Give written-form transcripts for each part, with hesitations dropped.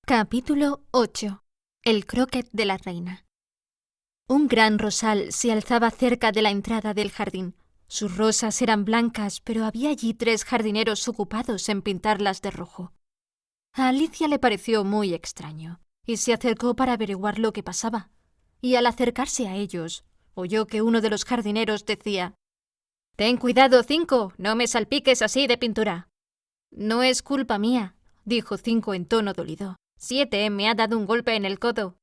Capítulo 8. El croquet de la reina. Un gran rosal se alzaba cerca de la entrada del jardín. Sus rosas eran blancas, pero había allí 3 jardineros ocupados en pintarlas de rojo. A Alicia le pareció muy extraño, y se acercó para averiguar lo que pasaba. Y al acercarse a ellos, oyó que uno de los jardineros decía: «Ten cuidado, Cinco, no me salpiques así de pintura». «No es culpa mía», dijo Cinco en tono dolido. 7 me ha dado un golpe en el codo.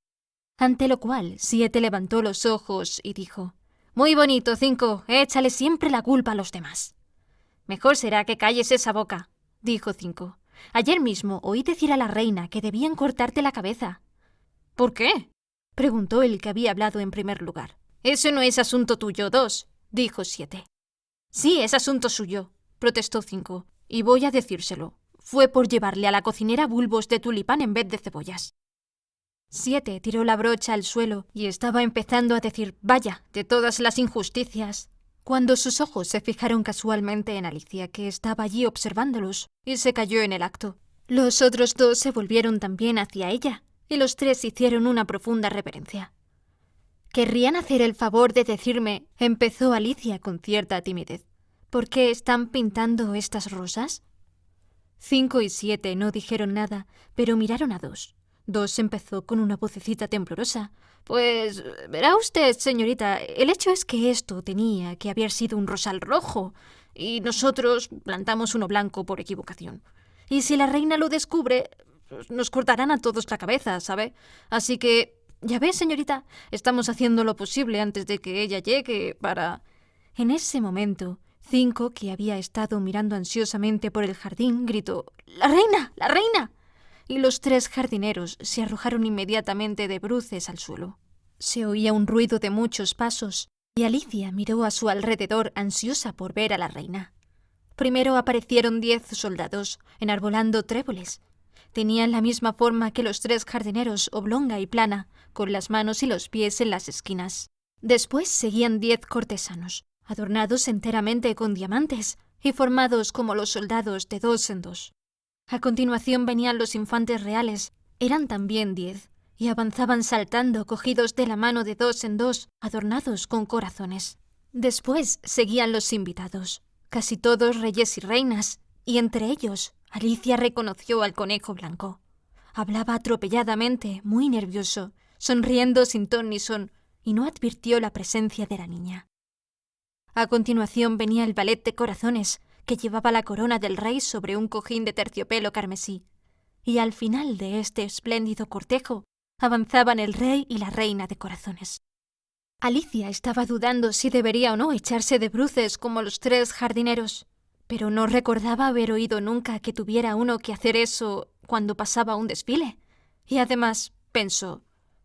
Ante lo cual 7 levantó los ojos y dijo: «Muy bonito, 5, échale siempre la culpa a los demás». «Mejor será que calles esa boca», dijo 5. «Ayer mismo oí decir a la reina que debían cortarte la cabeza». «¿Por qué?», preguntó el que había hablado en primer lugar. «Eso no es asunto tuyo, 2, dijo 7. «Sí, es asunto suyo», protestó 5, «y voy a decírselo. Fue por llevarle a la cocinera bulbos de tulipán en vez de cebollas». 7 tiró la brocha al suelo y estaba empezando a decir «vaya» de todas las injusticias, cuando sus ojos se fijaron casualmente en Alicia, que estaba allí observándolos, y se cayó en el acto. Los otros 2 se volvieron también hacia ella, y los 3 hicieron una profunda reverencia. «¿Querrían hacer el favor de decirme», empezó Alicia con cierta timidez, «por qué están pintando estas rosas?» 5 y 7 no dijeron nada, pero miraron a 2. 2 empezó con una vocecita temblorosa. «Pues verá usted, señorita, el hecho es que esto tenía que haber sido un rosal rojo, y nosotros plantamos uno blanco por equivocación. Y si la reina lo descubre, pues nos cortarán a todos la cabeza, ¿sabe? Así que, ya ve, señorita, estamos haciendo lo posible antes de que ella llegue para...». En ese momento, 5, que había estado mirando ansiosamente por el jardín, gritó: «¡La reina! ¡La reina!». Y los 3 jardineros se arrojaron inmediatamente de bruces al suelo. Se oía un ruido de muchos pasos, y Alicia miró a su alrededor ansiosa por ver a la reina. Primero aparecieron 10 soldados, enarbolando tréboles. Tenían la misma forma que los 3 jardineros, oblonga y plana, con las manos y los pies en las esquinas. Después seguían 10 cortesanos, adornados enteramente con diamantes y formados como los soldados de 2 en 2. A continuación venían los infantes reales, eran también 10, y avanzaban saltando, cogidos de la mano de 2 en 2, adornados con corazones. Después seguían los invitados, casi todos reyes y reinas, y entre ellos Alicia reconoció al conejo blanco. Hablaba atropelladamente, muy nervioso, sonriendo sin ton ni son, y no advirtió la presencia de la niña. A continuación venía el ballet de corazones, que llevaba la corona del rey sobre un cojín de terciopelo carmesí, y al final de este espléndido cortejo avanzaban el rey y la reina de corazones. Alicia estaba dudando si debería o no echarse de bruces como los 3 jardineros, pero no recordaba haber oído nunca que tuviera uno que hacer eso cuando pasaba un desfile. Y además pensó: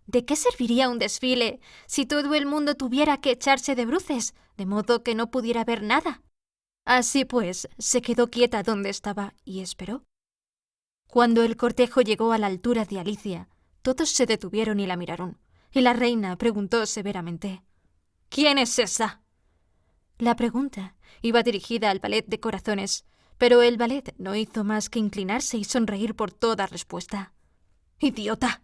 ¿de qué serviría un desfile si todo el mundo tuviera que echarse de bruces, de modo que no pudiera ver nada? Así pues, se quedó quieta donde estaba y esperó. Cuando el cortejo llegó a la altura de Alicia, todos se detuvieron y la miraron, y la reina preguntó severamente: «¿Quién es esa?». La pregunta iba dirigida al ballet de corazones, pero el ballet no hizo más que inclinarse y sonreír por toda respuesta. «¡Idiota!»,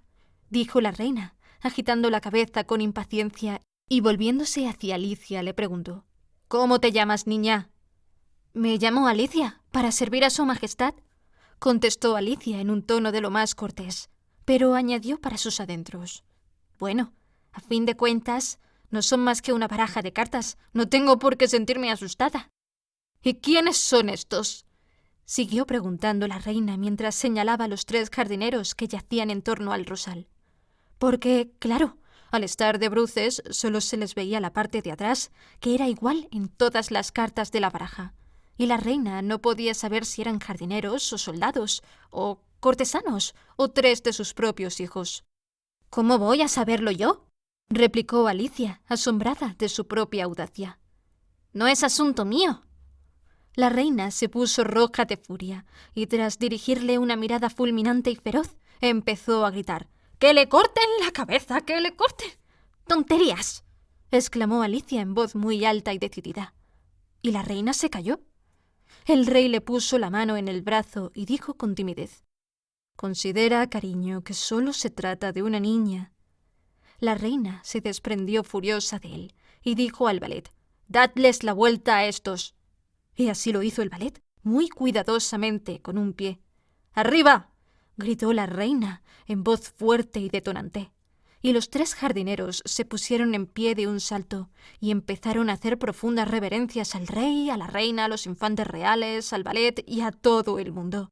dijo la reina, agitando la cabeza con impaciencia, y volviéndose hacia Alicia le preguntó: «¿Cómo te llamas, niña?». «Me llamo Alicia, para servir a su majestad», contestó Alicia en un tono de lo más cortés, pero añadió para sus adentros: «Bueno, a fin de cuentas, no son más que una baraja de cartas, no tengo por qué sentirme asustada». «¿Y quiénes son estos?», siguió preguntando la reina mientras señalaba a los 3 jardineros que yacían en torno al rosal. Porque, claro, al estar de bruces solo se les veía la parte de atrás, que era igual en todas las cartas de la baraja, y la reina no podía saber si eran jardineros o soldados, o cortesanos, o 3 de sus propios hijos. «¿Cómo voy a saberlo yo?», replicó Alicia, asombrada de su propia audacia. «No es asunto mío». La reina se puso roja de furia, y tras dirigirle una mirada fulminante y feroz, empezó a gritar: «¡Que le corten la cabeza! ¡Que le corten!». «¡Tonterías!», exclamó Alicia en voz muy alta y decidida. Y la reina se calló. El rey le puso la mano en el brazo y dijo con timidez: Considera, cariño, que solo se trata de una niña. La reina se desprendió furiosa de él y dijo al valet: «Dadles la vuelta a estos». Y así lo hizo el valet, muy cuidadosamente, con un pie. «¡Arriba!», gritó la reina en voz fuerte y detonante. Y los 3 jardineros se pusieron en pie de un salto y empezaron a hacer profundas reverencias al rey, a la reina, a los infantes reales, al valet y a todo el mundo.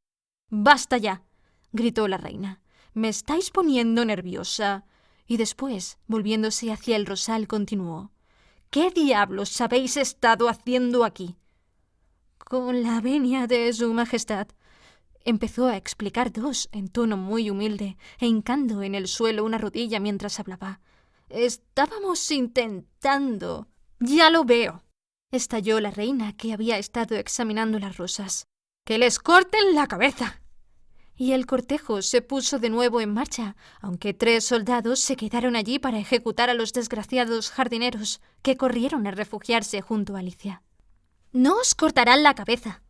«¡Basta ya!», gritó la reina. «Me estáis poniendo nerviosa». Y después, volviéndose hacia el rosal, continuó: «¿Qué diablos habéis estado haciendo aquí?». «Con la venia de su majestad», empezó a explicar Dos en tono muy humilde e hincando en el suelo una rodilla mientras hablaba. «Estábamos intentando». «Ya lo veo», estalló la reina, que había estado examinando las rosas. «¡Que les corten la cabeza!». Y el cortejo se puso de nuevo en marcha, aunque 3 soldados se quedaron allí para ejecutar a los desgraciados jardineros, que corrieron a refugiarse junto a Alicia. «No os cortarán la cabeza»,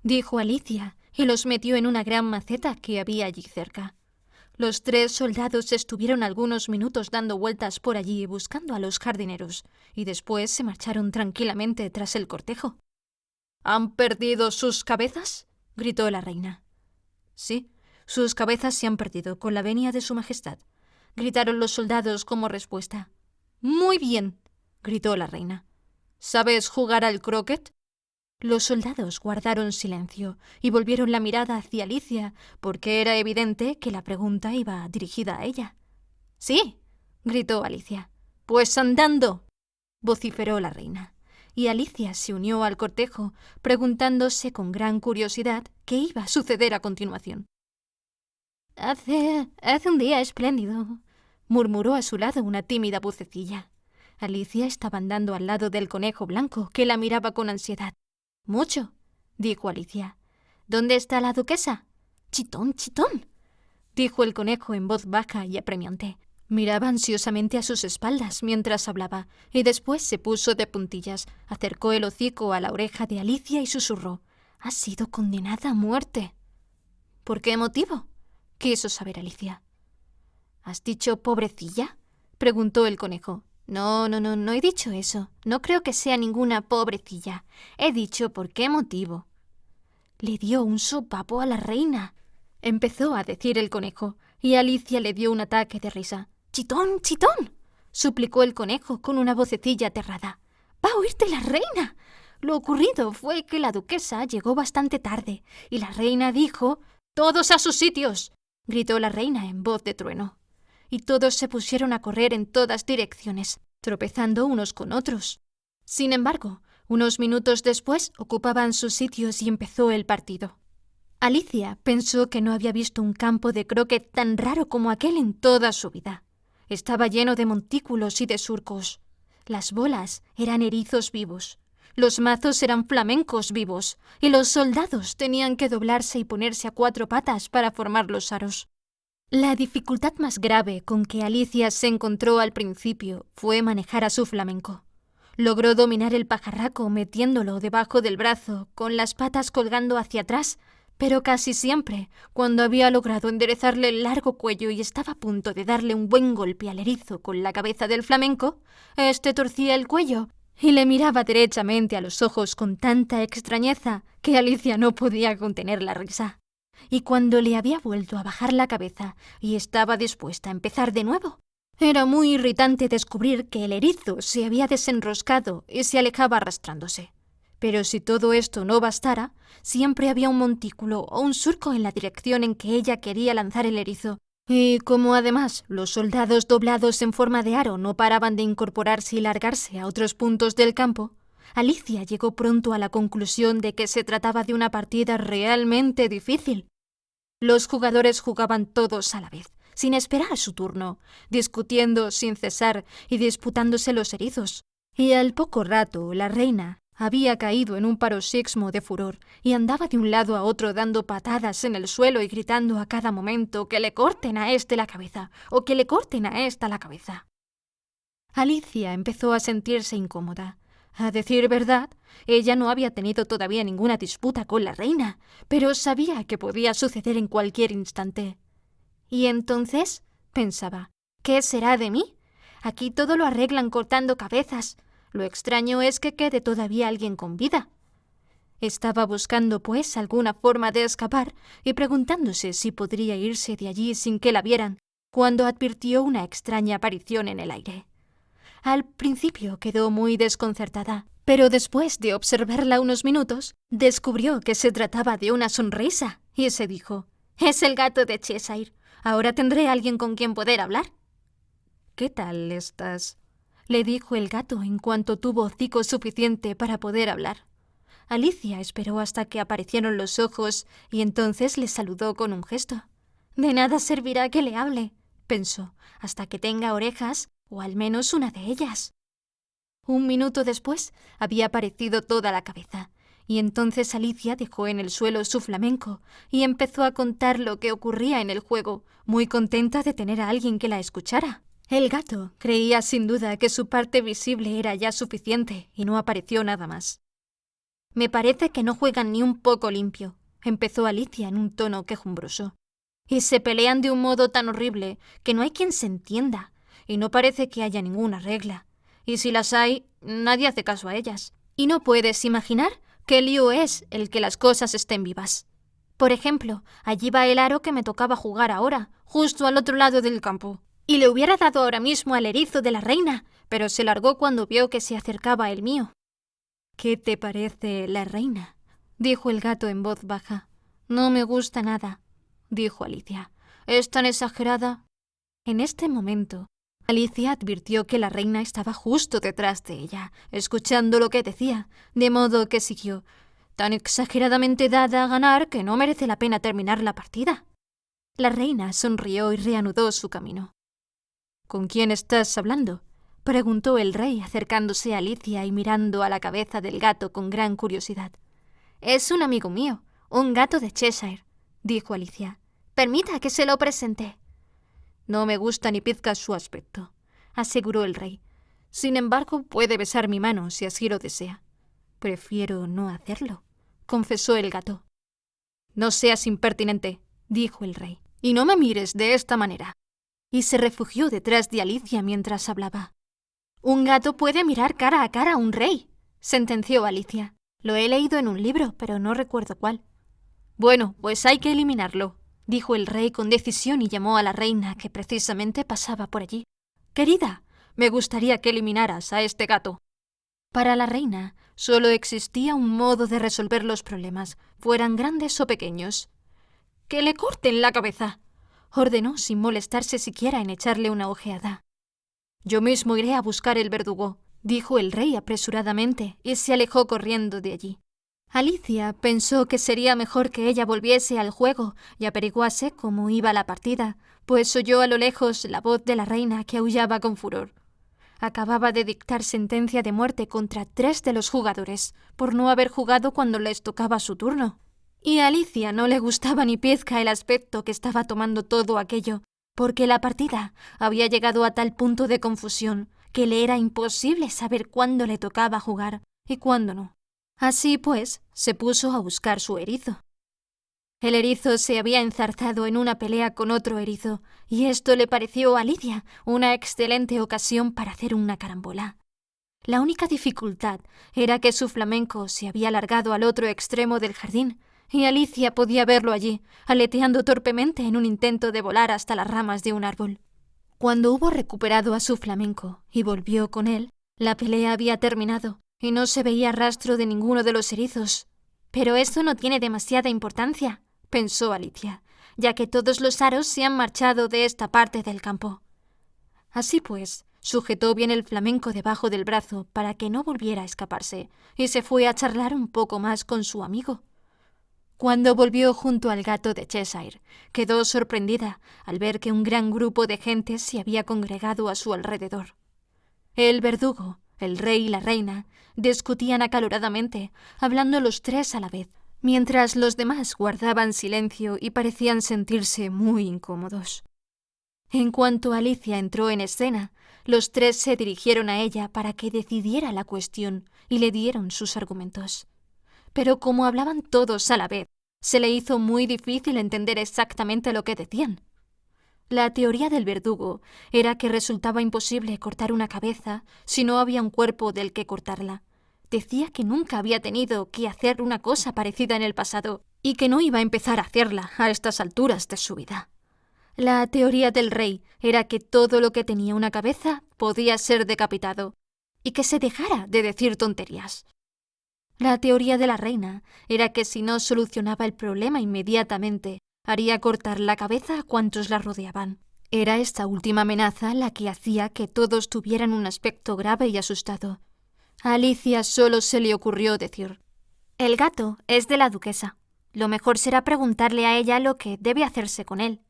dijo Alicia, y los metió en una gran maceta que había allí cerca. Los 3 soldados estuvieron algunos minutos dando vueltas por allí buscando a los jardineros, y después se marcharon tranquilamente tras el cortejo. «¿Han perdido sus cabezas?», gritó la reina. «Sí, sus cabezas se han perdido, con la venia de su majestad», gritaron los soldados como respuesta. «Muy bien», gritó la reina. «¿Sabes jugar al croquet?». Los soldados guardaron silencio y volvieron la mirada hacia Alicia, porque era evidente que la pregunta iba dirigida a ella. «Sí», gritó Alicia. «Pues andando», vociferó la reina. Y Alicia se unió al cortejo, preguntándose con gran curiosidad qué iba a suceder a continuación. Hace un día espléndido», murmuró a su lado una tímida vocecilla. Alicia estaba andando al lado del conejo blanco, que la miraba con ansiedad. «Mucho», dijo Alicia. «¿Dónde está la duquesa?». «Chitón, chitón», dijo el conejo en voz baja y apremiante. Miraba ansiosamente a sus espaldas mientras hablaba, y después se puso de puntillas, acercó el hocico a la oreja de Alicia y susurró: «Ha sido condenada a muerte». «¿Por qué motivo?», quiso saber Alicia. «¿Has dicho pobrecilla?», preguntó el conejo. No he dicho eso. No creo que sea ninguna pobrecilla. He dicho por qué motivo». «Le dio un sopapo a la reina», empezó a decir el conejo, y Alicia le dio un ataque de risa. «¡Chitón, chitón!», suplicó el conejo con una vocecilla aterrada. «¡Va a oírte la reina!». Lo ocurrido fue que la duquesa llegó bastante tarde, y la reina dijo: «¡Todos a sus sitios!», gritó la reina en voz de trueno. Y todos se pusieron a correr en todas direcciones, tropezando unos con otros. Sin embargo, unos minutos después ocupaban sus sitios y empezó el partido. Alicia pensó que no había visto un campo de croquet tan raro como aquel en toda su vida. Estaba lleno de montículos y de surcos. Las bolas eran erizos vivos, los mazos eran flamencos vivos, y los soldados tenían que doblarse y ponerse a 4 patas para formar los aros. La dificultad más grave con que Alicia se encontró al principio fue manejar a su flamenco. Logró dominar el pajarraco metiéndolo debajo del brazo, con las patas colgando hacia atrás, pero casi siempre, cuando había logrado enderezarle el largo cuello y estaba a punto de darle un buen golpe al erizo con la cabeza del flamenco, éste torcía el cuello y le miraba derechamente a los ojos con tanta extrañeza que Alicia no podía contener la risa. Y cuando le había vuelto a bajar la cabeza y estaba dispuesta a empezar de nuevo, era muy irritante descubrir que el erizo se había desenroscado y se alejaba arrastrándose. Pero si todo esto no bastara, siempre había un montículo o un surco en la dirección en que ella quería lanzar el erizo. Y como además los soldados doblados en forma de aro no paraban de incorporarse y largarse a otros puntos del campo, Alicia llegó pronto a la conclusión de que se trataba de una partida realmente difícil. Los jugadores jugaban todos a la vez, sin esperar su turno, discutiendo sin cesar y disputándose los erizos. Y al poco rato la reina había caído en un paroxismo de furor y andaba de un lado a otro dando patadas en el suelo y gritando a cada momento que le corten a este la cabeza o que le corten a esta la cabeza. Alicia empezó a sentirse incómoda. A decir verdad, ella no había tenido todavía ninguna disputa con la reina, pero sabía que podía suceder en cualquier instante. ¿Y entonces? Pensaba. ¿Qué será de mí? Aquí todo lo arreglan cortando cabezas. Lo extraño es que quede todavía alguien con vida. Estaba buscando, pues, alguna forma de escapar y preguntándose si podría irse de allí sin que la vieran, cuando advirtió una extraña aparición en el aire. Al principio quedó muy desconcertada, pero después de observarla unos minutos, descubrió que se trataba de una sonrisa y se dijo: «Es el gato de Cheshire. Ahora tendré a alguien con quien poder hablar». «¿Qué tal estás?», le dijo el gato en cuanto tuvo hocico suficiente para poder hablar. Alicia esperó hasta que aparecieron los ojos y entonces le saludó con un gesto. «De nada servirá que le hable», pensó, «hasta que tenga orejas, o al menos una de ellas». Un minuto después había aparecido toda la cabeza, y entonces Alicia dejó en el suelo su flamenco y empezó a contar lo que ocurría en el juego, muy contenta de tener a alguien que la escuchara. El gato creía sin duda que su parte visible era ya suficiente y no apareció nada más. «Me parece que no juegan ni un poco limpio», empezó Alicia en un tono quejumbroso. «Y se pelean de un modo tan horrible que no hay quien se entienda, y no parece que haya ninguna regla. Y si las hay, nadie hace caso a ellas. Y no puedes imaginar qué lío es el que las cosas estén vivas. Por ejemplo, allí va el aro que me tocaba jugar ahora, justo al otro lado del campo. Y le hubiera dado ahora mismo al erizo de la reina, pero se largó cuando vio que se acercaba el mío». «¿Qué te parece la reina?», dijo el gato en voz baja. «No me gusta nada», dijo Alicia. «Es tan exagerada». En este momento, Alicia advirtió que la reina estaba justo detrás de ella, escuchando lo que decía, de modo que siguió: «Tan exageradamente dada a ganar que no merece la pena terminar la partida». La reina sonrió y reanudó su camino. «¿Con quién estás hablando?», preguntó el rey acercándose a Alicia y mirando a la cabeza del gato con gran curiosidad. «Es un amigo mío, un gato de Cheshire», dijo Alicia. «Permita que se lo presente». «No me gusta ni pizca su aspecto», aseguró el rey. «Sin embargo, puede besar mi mano si así lo desea». «Prefiero no hacerlo», confesó el gato. «No seas impertinente», dijo el rey, «y no me mires de esta manera». Y se refugió detrás de Alicia mientras hablaba. «Un gato puede mirar cara a cara a un rey», sentenció Alicia. «Lo he leído en un libro, pero no recuerdo cuál». «Bueno, pues hay que eliminarlo», dijo el rey con decisión y llamó a la reina, que precisamente pasaba por allí. «Querida, me gustaría que eliminaras a este gato». Para la reina solo existía un modo de resolver los problemas, fueran grandes o pequeños. «Que le corten la cabeza», ordenó sin molestarse siquiera en echarle una ojeada. «Yo mismo iré a buscar el verdugo», dijo el rey apresuradamente y se alejó corriendo de allí. Alicia pensó que sería mejor que ella volviese al juego y averiguase cómo iba la partida, pues oyó a lo lejos la voz de la reina que aullaba con furor. Acababa de dictar sentencia de muerte contra 3 de los jugadores por no haber jugado cuando les tocaba su turno. Y a Alicia no le gustaba ni pizca el aspecto que estaba tomando todo aquello, porque la partida había llegado a tal punto de confusión que le era imposible saber cuándo le tocaba jugar y cuándo no. Así pues, se puso a buscar su erizo. El erizo se había enzarzado en una pelea con otro erizo, y esto le pareció a Alicia una excelente ocasión para hacer una carambola. La única dificultad era que su flamenco se había alargado al otro extremo del jardín, y Alicia podía verlo allí, aleteando torpemente en un intento de volar hasta las ramas de un árbol. Cuando hubo recuperado a su flamenco y volvió con él, la pelea había terminado, y no se veía rastro de ninguno de los erizos. «Pero esto no tiene demasiada importancia», pensó Alicia, «ya que todos los aros se han marchado de esta parte del campo». Así pues, sujetó bien el flamenco debajo del brazo para que no volviera a escaparse, y se fue a charlar un poco más con su amigo. Cuando volvió junto al gato de Cheshire, quedó sorprendida al ver que un gran grupo de gente se había congregado a su alrededor. El verdugo, el rey y la reina discutían acaloradamente, hablando los 3 a la vez, mientras los demás guardaban silencio y parecían sentirse muy incómodos. En cuanto Alicia entró en escena, los 3 se dirigieron a ella para que decidiera la cuestión y le dieron sus argumentos. Pero como hablaban todos a la vez, se le hizo muy difícil entender exactamente lo que decían. La teoría del verdugo era que resultaba imposible cortar una cabeza si no había un cuerpo del que cortarla. Decía que nunca había tenido que hacer una cosa parecida en el pasado y que no iba a empezar a hacerla a estas alturas de su vida. La teoría del rey era que todo lo que tenía una cabeza podía ser decapitado y que se dejara de decir tonterías. La teoría de la reina era que si no solucionaba el problema inmediatamente, haría cortar la cabeza a cuantos la rodeaban. Era esta última amenaza la que hacía que todos tuvieran un aspecto grave y asustado. A Alicia solo se le ocurrió decir: «El gato es de la duquesa. Lo mejor será preguntarle a ella lo que debe hacerse con él».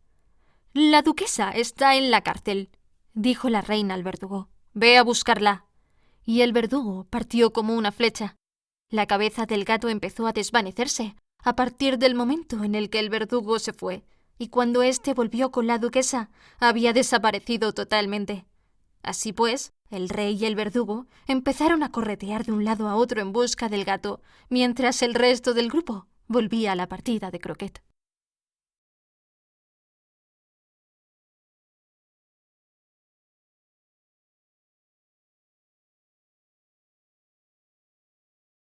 «La duquesa está en la cárcel», dijo la reina al verdugo. «Ve a buscarla». Y el verdugo partió como una flecha. La cabeza del gato empezó a desvanecerse a partir del momento en el que el verdugo se fue, y cuando éste volvió con la duquesa, había desaparecido totalmente. Así pues, el rey y el verdugo empezaron a corretear de un lado a otro en busca del gato, mientras el resto del grupo volvía a la partida de croquet.